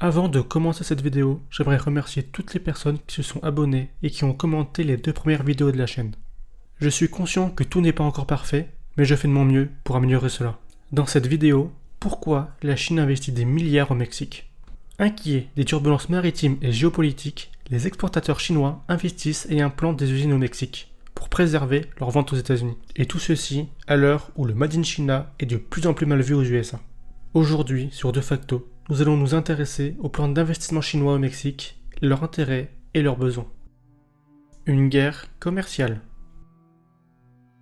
Avant de commencer cette vidéo, j'aimerais remercier toutes les personnes qui se sont abonnées et qui ont commenté les 2 premières vidéos de la chaîne. Je suis conscient que tout n'est pas encore parfait, mais je fais de mon mieux pour améliorer cela. Dans cette vidéo, pourquoi la Chine investit des milliards au Mexique? Inquiets des turbulences maritimes et géopolitiques, les exportateurs chinois investissent et implantent des usines au Mexique pour préserver leurs ventes aux États-Unis. Et tout ceci à l'heure où le Made in China est de plus en plus mal vu aux USA. Aujourd'hui, sur De Facto, nous allons nous intéresser au plan d'investissement chinois au Mexique, leurs intérêts et leurs besoins. Une guerre commerciale.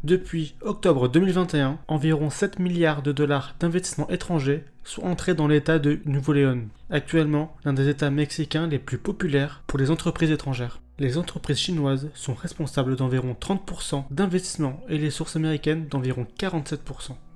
Depuis octobre 2021, environ 7 milliards de dollars d'investissements étrangers sont entrés dans l'État de Nuevo León, actuellement l'un des États mexicains les plus populaires pour les entreprises étrangères. Les entreprises chinoises sont responsables d'environ 30% d'investissements et les sources américaines d'environ 47%.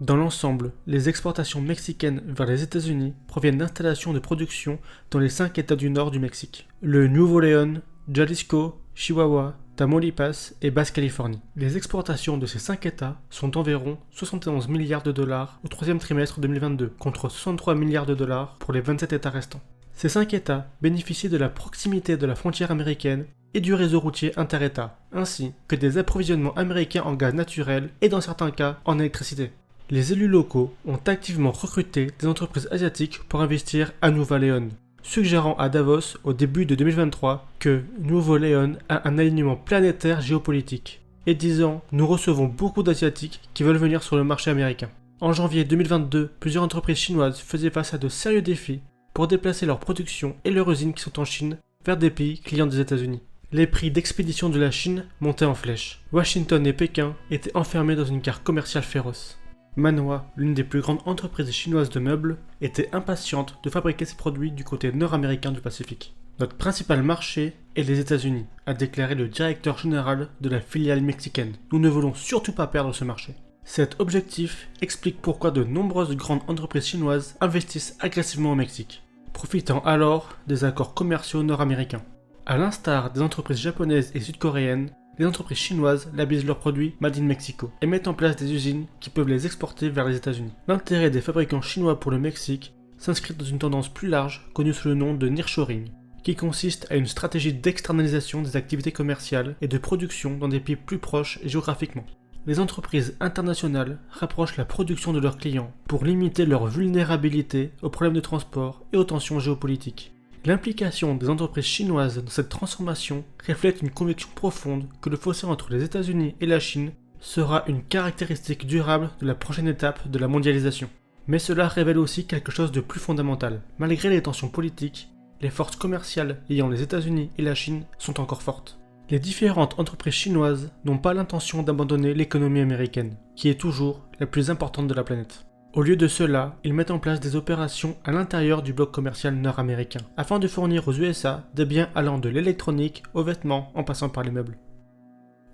Dans l'ensemble, les exportations mexicaines vers les États-Unis proviennent d'installations de production dans les 5 États du nord du Mexique: le Nuevo León, Jalisco, Chihuahua, Tamaulipas et Basse-Californie. Les exportations de ces 5 États sont d'environ 71 milliards de dollars au troisième trimestre 2022, contre 63 milliards de dollars pour les 27 États restants. Ces 5 États bénéficient de la proximité de la frontière américaine et du réseau routier inter-États, ainsi que des approvisionnements américains en gaz naturel et dans certains cas en électricité. Les élus locaux ont activement recruté des entreprises asiatiques pour investir à Nuevo León, suggérant à Davos au début de 2023 que Nuevo León a un alignement planétaire géopolitique, et disant « Nous recevons beaucoup d'Asiatiques qui veulent venir sur le marché américain ». En janvier 2022, plusieurs entreprises chinoises faisaient face à de sérieux défis pour déplacer leur production et leurs usines qui sont en Chine vers des pays clients des États-Unis. Les prix d'expédition de la Chine montaient en flèche. Washington et Pékin étaient enfermés dans une guerre commerciale féroce. Manhua, l'une des plus grandes entreprises chinoises de meubles, était impatiente de fabriquer ses produits du côté nord-américain du Pacifique. Notre principal marché est les États-Unis, a déclaré le directeur général de la filiale mexicaine. Nous ne voulons surtout pas perdre ce marché. Cet objectif explique pourquoi de nombreuses grandes entreprises chinoises investissent agressivement au Mexique, profitant alors des accords commerciaux nord-américains. À l'instar des entreprises japonaises et sud-coréennes, les entreprises chinoises labellisent leurs produits Made in Mexico et mettent en place des usines qui peuvent les exporter vers les États-Unis. L'intérêt des fabricants chinois pour le Mexique s'inscrit dans une tendance plus large connue sous le nom de nearshoring, qui consiste à une stratégie d'externalisation des activités commerciales et de production dans des pays plus proches géographiquement. Les entreprises internationales rapprochent la production de leurs clients pour limiter leur vulnérabilité aux problèmes de transport et aux tensions géopolitiques. L'implication des entreprises chinoises dans cette transformation reflète une conviction profonde que le fossé entre les États-Unis et la Chine sera une caractéristique durable de la prochaine étape de la mondialisation. Mais cela révèle aussi quelque chose de plus fondamental. Malgré les tensions politiques, les forces commerciales liant les États-Unis et la Chine sont encore fortes. Les différentes entreprises chinoises n'ont pas l'intention d'abandonner l'économie américaine, qui est toujours la plus importante de la planète. Au lieu de cela, ils mettent en place des opérations à l'intérieur du bloc commercial nord-américain, afin de fournir aux USA des biens allant de l'électronique aux vêtements en passant par les meubles.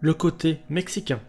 Le côté mexicain.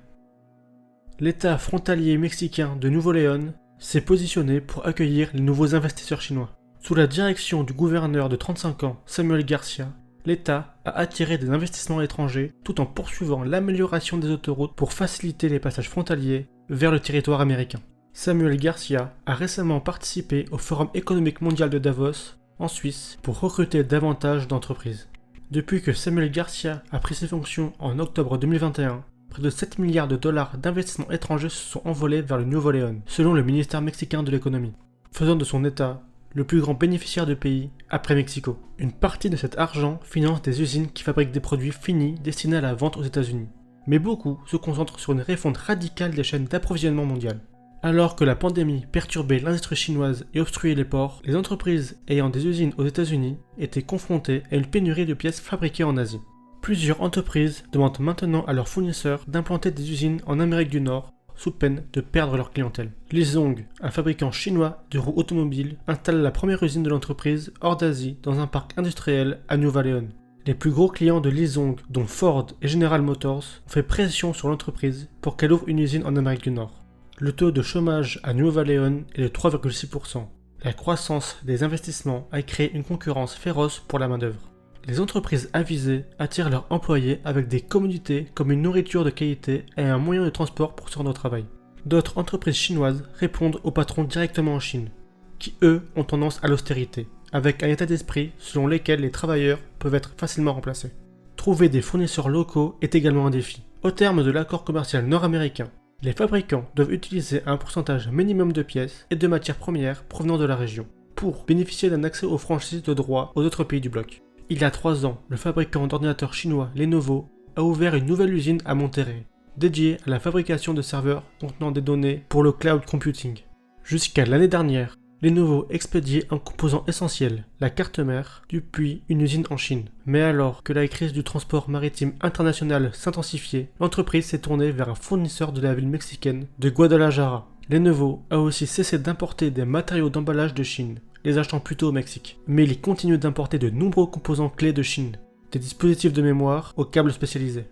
L'État frontalier mexicain de Nuevo León s'est positionné pour accueillir les nouveaux investisseurs chinois. Sous la direction du gouverneur de 35 ans, Samuel Garcia, l'État a attiré des investissements étrangers tout en poursuivant l'amélioration des autoroutes pour faciliter les passages frontaliers vers le territoire américain. Samuel Garcia a récemment participé au Forum économique mondial de Davos, en Suisse, pour recruter davantage d'entreprises. Depuis que Samuel Garcia a pris ses fonctions en octobre 2021, près de 7 milliards de dollars d'investissements étrangers se sont envolés vers le Nuevo León, selon le ministère mexicain de l'économie, faisant de son État le plus grand bénéficiaire du pays après Mexico. Une partie de cet argent finance des usines qui fabriquent des produits finis destinés à la vente aux États-Unis. Mais beaucoup se concentrent sur une refonte radicale des chaînes d'approvisionnement mondiales. Alors que la pandémie perturbait l'industrie chinoise et obstruait les ports, les entreprises ayant des usines aux États-Unis étaient confrontées à une pénurie de pièces fabriquées en Asie. Plusieurs entreprises demandent maintenant à leurs fournisseurs d'implanter des usines en Amérique du Nord sous peine de perdre leur clientèle. Li Zong, un fabricant chinois de roues automobiles, installe la première usine de l'entreprise hors d'Asie dans un parc industriel à Nuevo León. Les plus gros clients de Li Zong, dont Ford et General Motors, ont fait pression sur l'entreprise pour qu'elle ouvre une usine en Amérique du Nord. Le taux de chômage à Nuevo León est de 3,6%. La croissance des investissements a créé une concurrence féroce pour la main-d'œuvre. Les entreprises avisées attirent leurs employés avec des commodités comme une nourriture de qualité et un moyen de transport pour se rendre au travail. D'autres entreprises chinoises répondent aux patrons directement en Chine, qui eux ont tendance à l'austérité, avec un état d'esprit selon lequel les travailleurs peuvent être facilement remplacés. Trouver des fournisseurs locaux est également un défi. Au terme de l'accord commercial nord-américain, les fabricants doivent utiliser un pourcentage minimum de pièces et de matières premières provenant de la région, pour bénéficier d'un accès aux franchises de droit aux autres pays du bloc. Il y a 3 ans, le fabricant d'ordinateurs chinois Lenovo a ouvert une nouvelle usine à Monterrey, dédiée à la fabrication de serveurs contenant des données pour le cloud computing. Jusqu'à l'année dernière, Lenovo expédiait un composant essentiel, la carte mère, depuis une usine en Chine. Mais alors que la crise du transport maritime international s'intensifiait, l'entreprise s'est tournée vers un fournisseur de la ville mexicaine de Guadalajara. Lenovo a aussi cessé d'importer des matériaux d'emballage de Chine, les achetant plutôt au Mexique. Mais il continue d'importer de nombreux composants clés de Chine, des dispositifs de mémoire aux câbles spécialisés.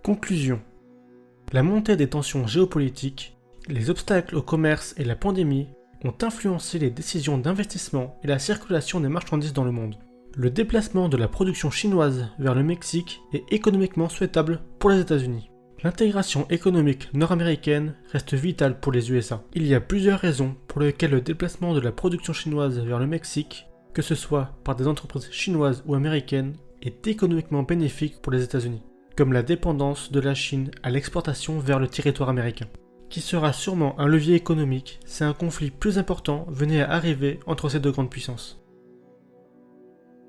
Conclusion. La montée des tensions géopolitiques, les obstacles au commerce et la pandémie ont influencé les décisions d'investissement et la circulation des marchandises dans le monde. Le déplacement de la production chinoise vers le Mexique est économiquement souhaitable pour les États-Unis. L'intégration économique nord-américaine reste vitale pour les USA. Il y a plusieurs raisons pour lesquelles le déplacement de la production chinoise vers le Mexique, que ce soit par des entreprises chinoises ou américaines, est économiquement bénéfique pour les États-Unis, comme la dépendance de la Chine à l'exportation vers le territoire américain, qui sera sûrement un levier économique si un conflit plus important venait à arriver entre ces deux grandes puissances.